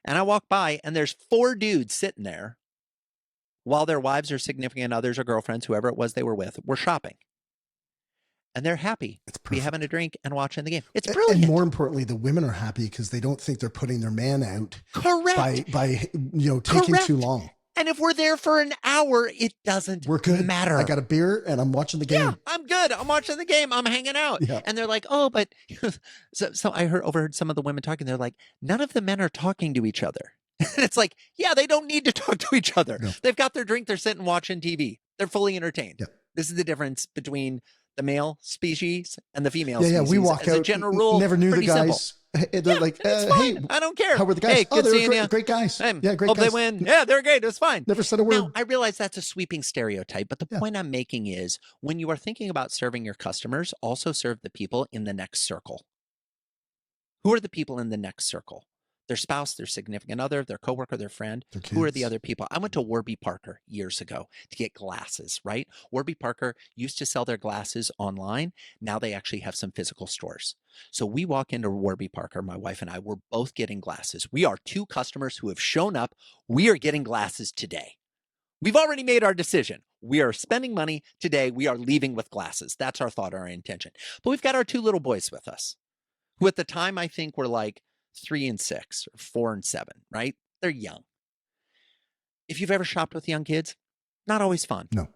And I walk by and there's 4 dudes sitting there while their wives or significant others or girlfriends, whoever it was they were with, were shopping. And they're happy to be having a drink and watching the game. It's brilliant. And more importantly, the women are happy because they don't think they're putting their man out. Correct. By taking too long. And if we're there for an hour, it doesn't matter. I got a beer and I'm watching the game. Yeah, I'm good. I'm watching the game. I'm hanging out. Yeah. And they're like, oh, but so I overheard some of the women talking. They're like, none of the men are talking to each other. And it's like, yeah, they don't need to talk to each other. No. They've got their drink. They're sitting watching TV. They're fully entertained. Yeah. This is the difference between the male species and the female species. Yeah, we walk as out. A general rule, never knew the guys. Simple. They're like, hey, I don't care. How were the guys? Hey, good seeing you. Great guys. Hey, yeah, great hope guys. they win. Yeah, they're great. It's fine. Never said a word. Now, I realize that's a sweeping stereotype, but the point I'm making is when you are thinking about serving your customers, also serve the people in the next circle. Who are the people in the next circle? Their spouse, their significant other, their coworker, their friend. Who are the other people? I went to Warby Parker years ago to get glasses, right? Warby Parker used to sell their glasses online. Now they actually have some physical stores. So we walk into Warby Parker, my wife and I, we're both getting glasses. We are 2 customers who have shown up. We are getting glasses today. We've already made our decision. We are spending money today. We are leaving with glasses. That's our thought, our intention. But we've got our 2 little boys with us, who at the time I think were like 3 and 6 or 4 and 7, right? They're young. If you've ever shopped with young kids, not always fun. No.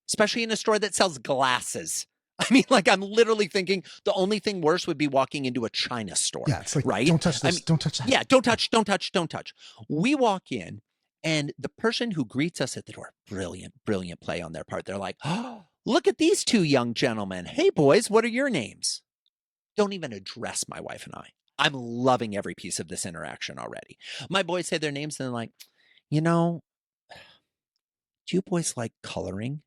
Especially in a store that sells glasses. I mean, like I'm literally thinking the only thing worse would be walking into a China store. Yeah, it's like, right? Don't touch this. Don't touch that. Yeah, don't touch. We walk in and the person who greets us at the door, brilliant play on their part. They're like, oh, look at these 2 young gentlemen. Hey, boys, what are your names? Don't even address my wife and I. I'm loving every piece of this interaction already. My boys say their names and they're like, do you boys like coloring?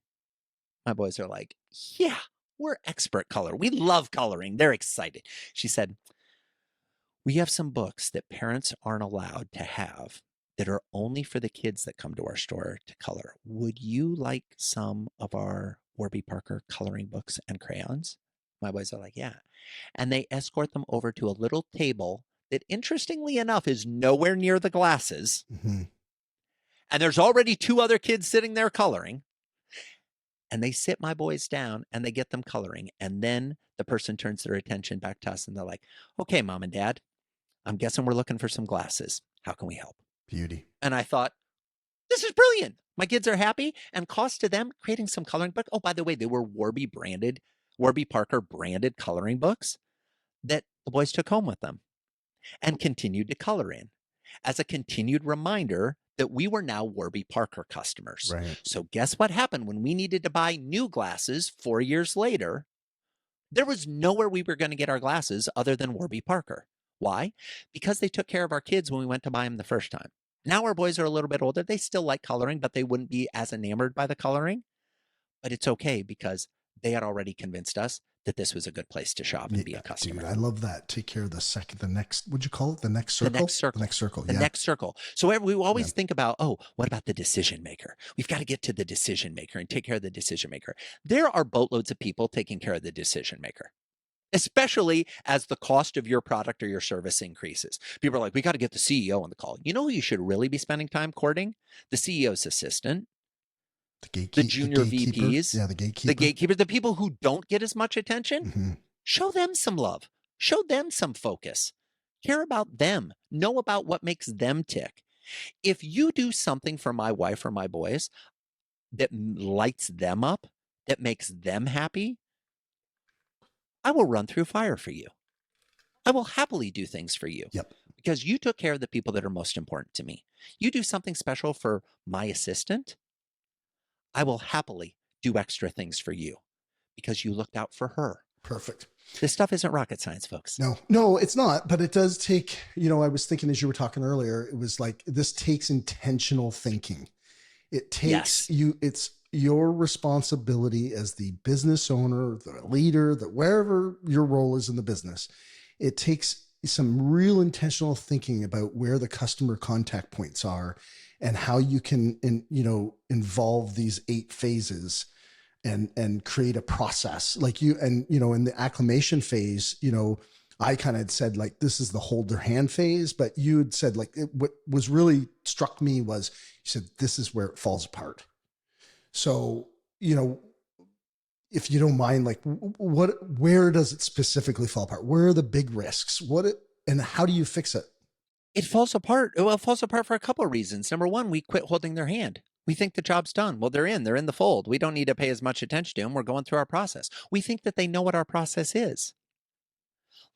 My boys are like, yeah, we're expert color. We love coloring. They're excited. She said, we have some books that parents aren't allowed to have that are only for the kids that come to our store to color. Would you like some of our Warby Parker coloring books and crayons? My boys are like, yeah. And they escort them over to a little table that, interestingly enough, is nowhere near the glasses. Mm-hmm. And there's already 2 other kids sitting there coloring. And they sit my boys down and they get them coloring. And then the person turns their attention back to us and they're like, okay, Mom and Dad, I'm guessing we're looking for some glasses. How can we help? Beauty. And I thought, This is brilliant. My kids are happy, and cost to them creating some coloring book. Oh, by the way, they were Warby Parker branded coloring books that the boys took home with them and continued to color in as a continued reminder that we were now Warby Parker customers. Right. So guess what happened when we needed to buy new glasses 4 years later? There was nowhere we were going to get our glasses other than Warby Parker. Why? Because they took care of our kids when we went to buy them the first time. Now our boys are a little bit older. They still like coloring, but they wouldn't be as enamored by the coloring. But it's okay because they had already convinced us that this was a good place to shop and be a customer. Dude, I love that. Take care of the next, what'd you call it? The next circle? The next circle. The next circle. The next circle. So we always think about, oh, what about the decision maker? We've got to get to the decision maker and take care of the decision maker. There are boatloads of people taking care of the decision maker, especially as the cost of your product or your service increases. People are like, we got to get the CEO on the call. You know who you should really be spending time courting? The CEO's assistant, the junior VPs, the gatekeepers, the people who don't get as much attention. Mm-hmm. Show them some love. Show them some focus. Care about them. Know about what makes them tick. If you do something for my wife or my boys that lights them up, that makes them happy, I will run through fire for you. I will happily do things for you. Yep. Because you took care of the people that are most important to me. You do something special for my assistant, I will happily do extra things for you because you looked out for her. Perfect. This stuff isn't rocket science, folks. No, it's not. But it does take, I was thinking as you were talking earlier, it was like, this takes intentional thinking. It takes it's your responsibility as the business owner, the leader, wherever your role is in the business. It takes some real intentional thinking about where the customer contact points are and how you can, involve these 8 phases and create a process like in the acclimation phase, I kind of said like, this is the hold their hand phase, but you had said like, what was really struck me was you said, this is where it falls apart. So, if you don't mind, like where does it specifically fall apart? Where are the big risks? And how do you fix it? It falls apart. Well, it falls apart for a couple of reasons. Number one, we quit holding their hand. We think the job's done. Well, they're in the fold. We don't need to pay as much attention to them. We're going through our process. We think that they know what our process is.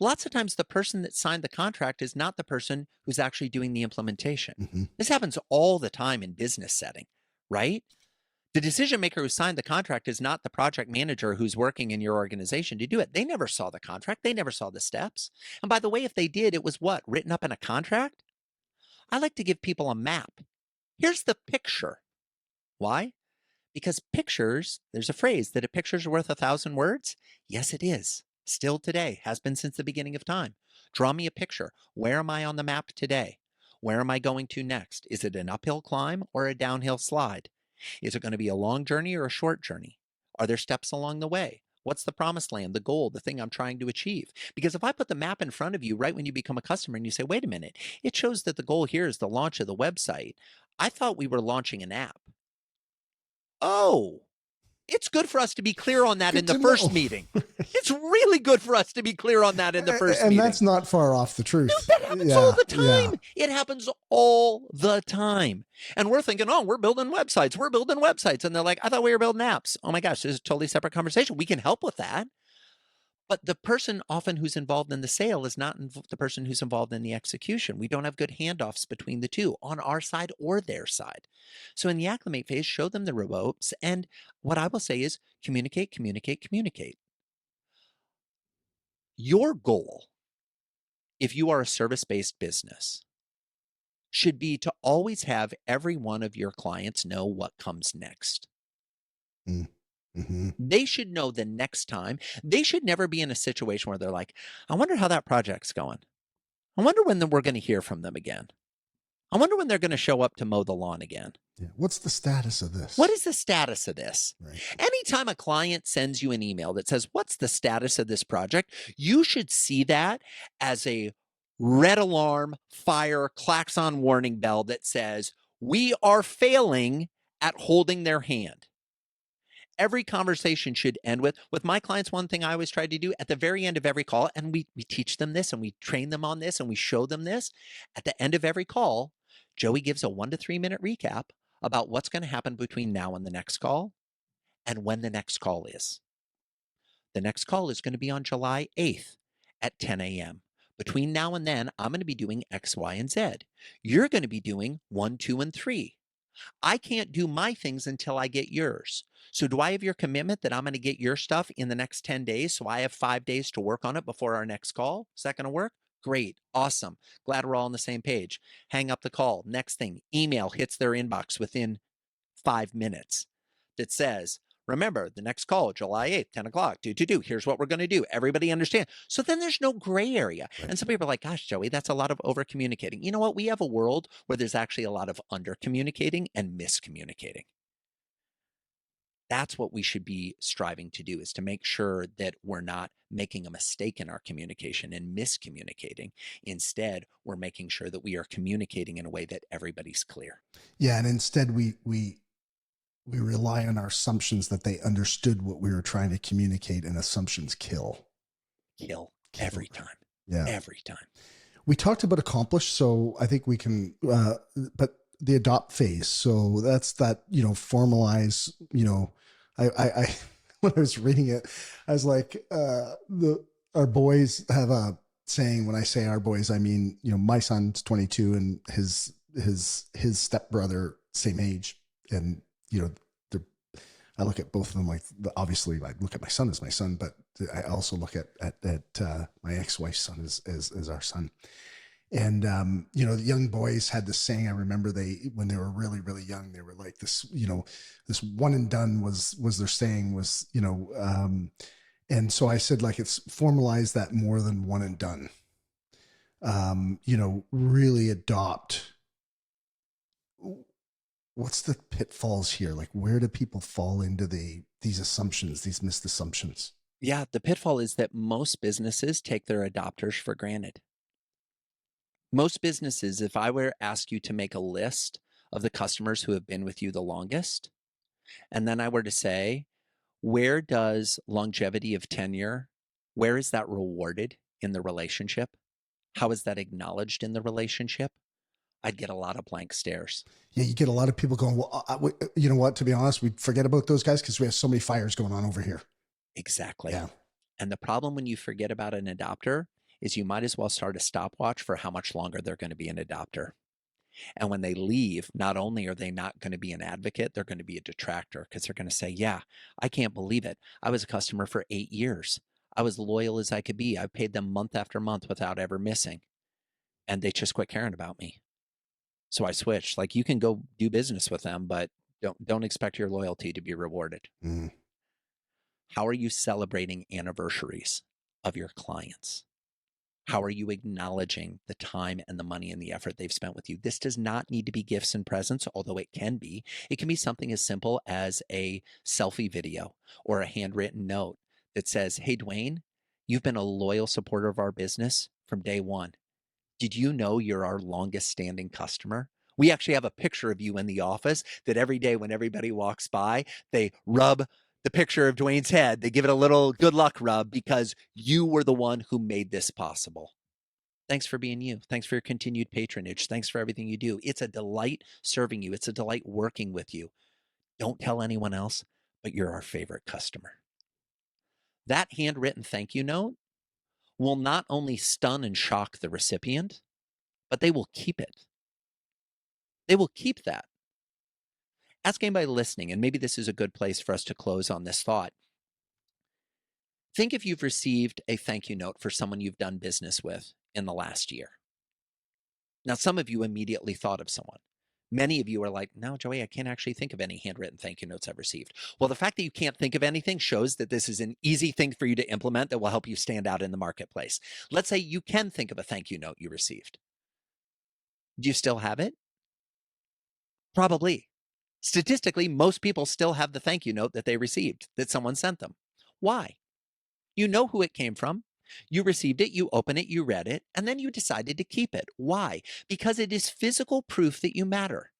Lots of times the person that signed the contract is not the person who's actually doing the implementation. Mm-hmm. This happens all the time in business setting, right? The decision maker who signed the contract is not the project manager who's working in your organization to do it. They never saw the contract. They never saw the steps. And by the way, if they did, it was what? Written up in a contract? I like to give people a map. Here's the picture. Why? Because pictures, there's a phrase that a picture's worth 1,000 words. Yes, it is. Still today, has been since the beginning of time. Draw me a picture. Where am I on the map today? Where am I going to next? Is it an uphill climb or a downhill slide? Is it going to be a long journey or a short journey? Are there steps along the way? What's the promised land, the goal, the thing I'm trying to achieve? Because if I put the map in front of you right when you become a customer and you say, wait a minute, it shows that the goal here is the launch of the website. I thought we were launching an app. Oh, it's good for us to be clear on that in the first meeting. It's really good for us to be clear on that in the first meeting. And that's not far off the truth. No, that happens all the time. Yeah. It happens all the time. And we're thinking, oh, we're building websites. We're building websites. And they're like, I thought we were building apps. Oh my gosh, this is a totally separate conversation. We can help with that. But the person often who's involved in the sale is not the person who's involved in the execution. We don't have good handoffs between the two on our side or their side. So in the acclimate phase, show them the ropes. And what I will say is communicate, communicate, communicate. Your goal, if you are a service-based business, should be to always have every one of your clients know what comes next. Mm-hmm. They should know the next time. They should never be in a situation where they're like, I wonder how that project's going. I wonder when we're going to hear from them again. I wonder when they're going to show up to mow the lawn again. Yeah. What's the status of this? What is the status of this? Right. Anytime a client sends you an email that says, what's the status of this project? You should see that as a red alarm, fire, klaxon warning bell that says, we are failing at holding their hand. Every conversation should end with my clients. One thing I always try to do at the very end of every call, and we teach them this and we train them on this and we show them this. At the end of every call, Joey gives a 1 to 3 minute recap about what's going to happen between now and the next call and when the next call is. The next call is going to be on July 8th at 10 a.m. Between now and then, I'm going to be doing X, Y, and Z. You're going to be doing 1, 2, and 3. I can't do my things until I get yours. So do I have your commitment that I'm going to get your stuff in the next 10 days? So I have 5 days to work on it before our next call? Is that going to work? Great. Awesome. Glad we're all on the same page. Hang up the call. Next thing, email hits their inbox within 5 minutes that says, remember, the next call, July 8th, 10 o'clock, do. Here's what we're going to do. Everybody understand. So then there's no gray area. Right. And some people are like, gosh, Joey, that's a lot of over communicating. You know what? We have a world where there's actually a lot of under communicating and miscommunicating. That's what we should be striving to do, is to make sure that we're not making a mistake in our communication and miscommunicating. Instead, we're making sure that we are communicating in a way that everybody's clear. Yeah. And instead we rely on our assumptions that they understood what we were trying to communicate, and assumptions kill. Kill every time. Yeah. Every time. We talked about accomplish, so I think we can, but the adopt phase. So that's that, formalize, I when I was reading it, I was like, our boys have a saying. When I say our boys, I mean, my son's 22 and his stepbrother, same age. And, I look at both of them like, obviously I look at my son as my son, but I also look at my ex-wife's son as our son. And, the young boys had this saying. I remember when they were really, really young, they were like this, this one and done was their saying was, and so I said, like, it's formalize that more than one and done, really adopt. What's the pitfalls here? Like, where do people fall into these assumptions, these missed assumptions? Yeah, the pitfall is that most businesses take their adopters for granted. Most businesses, if I were to ask you to make a list of the customers who have been with you the longest, and then I were to say, where does longevity of tenure, where is that rewarded in the relationship? How is that acknowledged in the relationship? I'd get a lot of blank stares. Yeah, you get a lot of people going, well, you know what, to be honest, we forget about those guys because we have so many fires going on over here. Exactly. Yeah. And the problem when you forget about an adopter is you might as well start a stopwatch for how much longer they're going to be an adopter. And when they leave, not only are they not going to be an advocate, they're going to be a detractor, because they're going to say, yeah, I can't believe it. I was a customer for 8 years. I was loyal as I could be. I paid them month after month without ever missing. And they just quit caring about me. So I switched. Like, you can go do business with them, but don't expect your loyalty to be rewarded. Mm. How are you celebrating anniversaries of your clients? How are you acknowledging the time and the money and the effort they've spent with you? This does not need to be gifts and presents, although it can be. It can be something as simple as a selfie video or a handwritten note that says, hey, Dwayne, you've been a loyal supporter of our business from day one. Did you know you're our longest standing customer? We actually have a picture of you in the office that every day when everybody walks by, they rub the picture of Dwayne's head. They give it a little good luck rub because you were the one who made this possible. Thanks for being you. Thanks for your continued patronage. Thanks for everything you do. It's a delight serving you. It's a delight working with you. Don't tell anyone else, but you're our favorite customer. That handwritten thank you note will not only stun and shock the recipient, but they will keep it. They will keep that. Ask anybody listening, and maybe this is a good place for us to close on this thought. Think if you've received a thank you note for someone you've done business with in the last year. Now, some of you immediately thought of someone. Many of you are like, no, Joey, I can't actually think of any handwritten thank you notes I've received. Well, the fact that you can't think of anything shows that this is an easy thing for you to implement that will help you stand out in the marketplace. Let's say you can think of a thank you note you received. Do you still have it? Probably. Statistically, most people still have the thank you note that they received, that someone sent them. Why? You know who it came from. You received it, you opened it, you read it, and then you decided to keep it. Why? Because it is physical proof that you matter.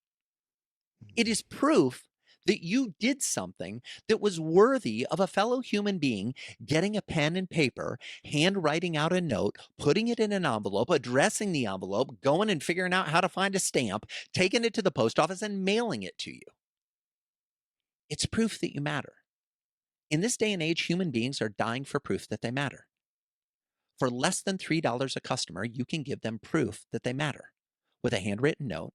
It is proof that you did something that was worthy of a fellow human being getting a pen and paper, handwriting out a note, putting it in an envelope, addressing the envelope, going and figuring out how to find a stamp, taking it to the post office and mailing it to you. It's proof that you matter. In this day and age, human beings are dying for proof that they matter. For less than $3 a customer, you can give them proof that they matter with a handwritten note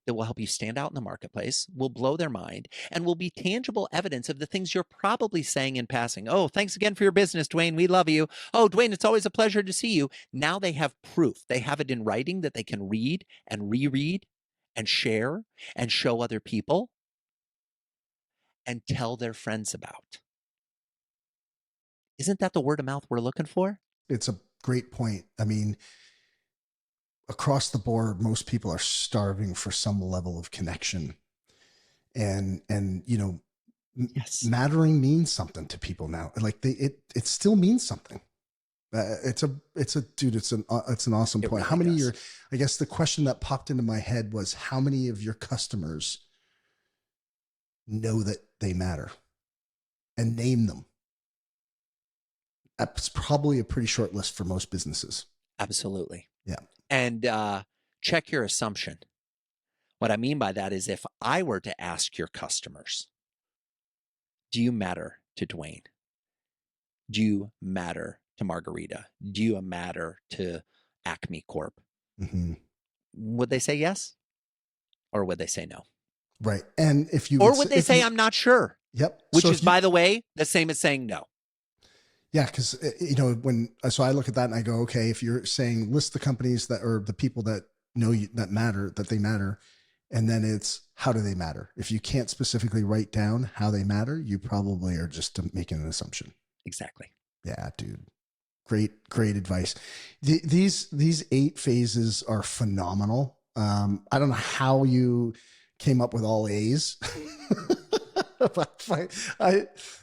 that will help you stand out in the marketplace, will blow their mind, and will be tangible evidence of the things you're probably saying in passing. Oh, thanks again for your business, Dwayne. We love you. Oh, Dwayne, it's always a pleasure to see you. Now they have proof. They have it in writing that they can read and reread and share and show other people and tell their friends about. Isn't that the word of mouth we're looking for? It's a great point. I mean, across the board, most people are starving for some level of connection. And you know, Yes. mattering means something to people now. Like it still means something. It's an awesome It point. really How many does. I guess the question that popped into my head was, how many of your customers know that they matter, and name them? That's probably a pretty short list for most businesses. Absolutely. Yeah. And check your assumption. What I mean by that is, if I were to ask your customers, do you matter to Dwayne? Do you matter to Margarita? Do you matter to Acme Corp? Mm-hmm. Would they say yes? Or would they say no? Right. And if you Or would would say, they say, I'm not sure? yep. Which So is, by the way, the same as saying no. yeah, because you know, so I look at that and I go, okay, if you're saying list the companies that, or the people that know you, that matter, that they matter, and then it's how do they matter? If you can't specifically write down how they matter, you probably are just making an assumption. Exactly. Yeah, dude. Great advice. These 8 phases are phenomenal. I don't know how you came up with all A's. But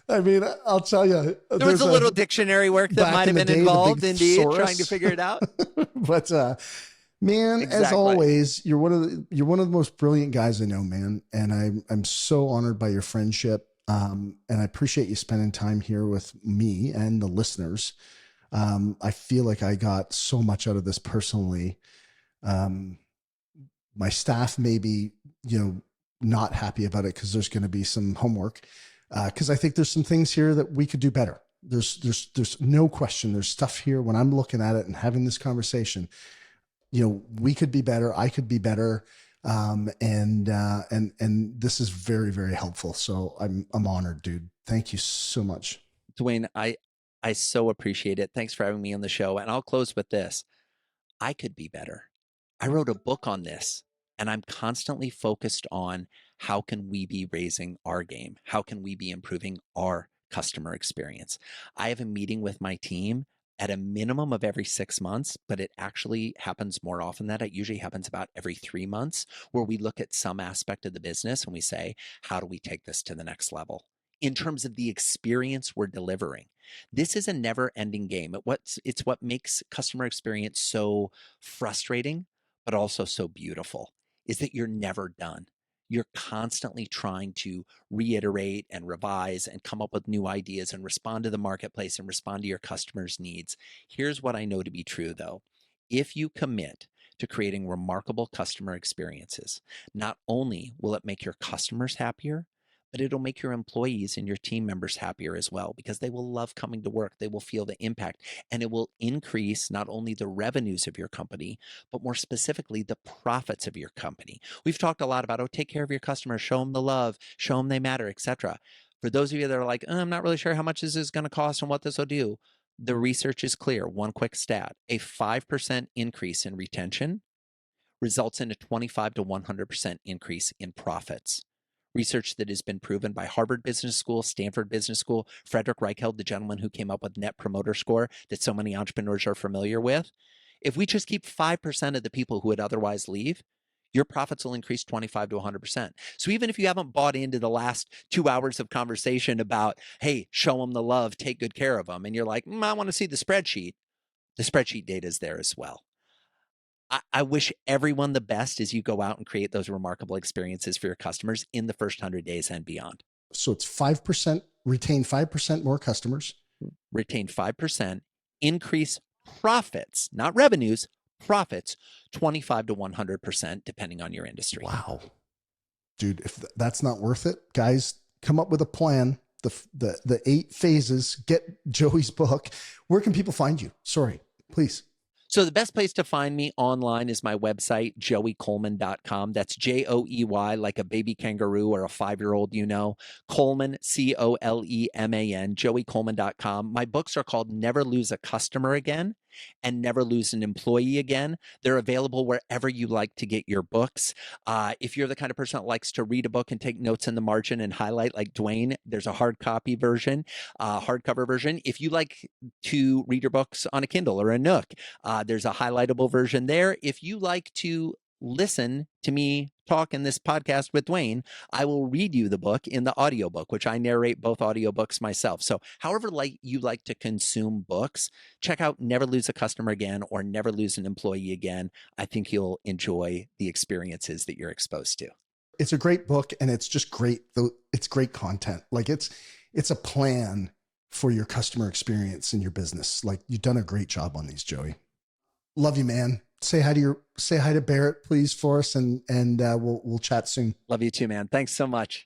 I mean, I'll tell you, There was a little dictionary work that might have been involved, indeed, thesaurus. trying to figure it out. But man, Exactly. as always, you're one of the most brilliant guys I know, man. And I'm so honored by your friendship. And I appreciate you spending time here with me and the listeners. I feel like I got so much out of this personally. My staff may be, you know, not happy about it because there's going to be some homework. Because I think there's some things here that we could do better. There's no question. There's stuff here when I'm looking at it and having this conversation. You know, we could be better. I could be better. And this is very, very helpful. So I'm honored, dude. Thank you so much. Dwayne, I so appreciate it. Thanks for having me on the show. And I'll close with this. I could be better. I wrote a book on this, and I'm constantly focused on how can we be raising our game? How can we be improving our customer experience? I have a meeting with my team at a minimum of every 6 months, but it actually happens more often than that. It usually happens about every 3 months, where we look at some aspect of the business and we say, how do we take this to the next level in terms of the experience we're delivering? This is a never ending game. It's what makes customer experience so frustrating, but also so beautiful, is that you're never done. You're constantly trying to reiterate and revise and come up with new ideas and respond to the marketplace and respond to your customers' needs. Here's what I know to be true, though. If you commit to creating remarkable customer experiences, not only will it make your customers happier, but it'll make your employees and your team members happier as well, because they will love coming to work. They will feel the impact, and it will increase not only the revenues of your company, but more specifically, the profits of your company. We've talked a lot about, oh, take care of your customers, show them the love, show them they matter, etc. For those of you that are like, I'm not really sure how much this is going to cost and what this will do, the research is clear. One quick stat: a 5% increase in retention results in a 25 to 100% increase in profits. Research that has been proven by Harvard Business School, Stanford Business School, Frederick Reichheld, the gentleman who came up with Net Promoter Score that so many entrepreneurs are familiar with. If we just keep 5% of the people who would otherwise leave, your profits will increase 25 to 100%. So even if you haven't bought into the last 2 hours of conversation about, hey, show them the love, take good care of them, and you're like, I want to see the spreadsheet data is there as well. I wish everyone the best as you go out and create those remarkable experiences for your customers in the first 100 days and beyond. So it's 5%, retain 5% more customers. Retain 5%, increase profits, not revenues, profits, 25 to 100%, depending on your industry. Wow. Dude, if that's not worth it, guys, come up with a plan. The 8 phases, get Joey's book. Where can people find you? Sorry, please. So the best place to find me online is my website, joeycoleman.com. That's Joey, like a baby kangaroo or a 5-year-old, Coleman, Coleman, joeycoleman.com. My books are called Never Lose a Customer Again and Never Lose an Employee Again. They're available wherever you like to get your books. If you're the kind of person that likes to read a book and take notes in the margin and highlight like Dwayne, there's a hardcover version. If you like to read your books on a Kindle or a Nook, there's a highlightable version there. If you like to listen to me talk in this podcast with Dwayne, I will read you the book in the audiobook, which I narrate both audiobooks myself. So however you like to consume books, check out Never Lose a Customer Again or Never Lose an Employee Again. I think you'll enjoy the experiences that you're exposed to. It's a great book, and it's just great. It's great content. Like it's a plan for your customer experience in your business. Like, you've done a great job on these, Joey. Love you, man. Say hi to Barrett, please, for us, and we'll chat soon. Love you too, man. Thanks so much.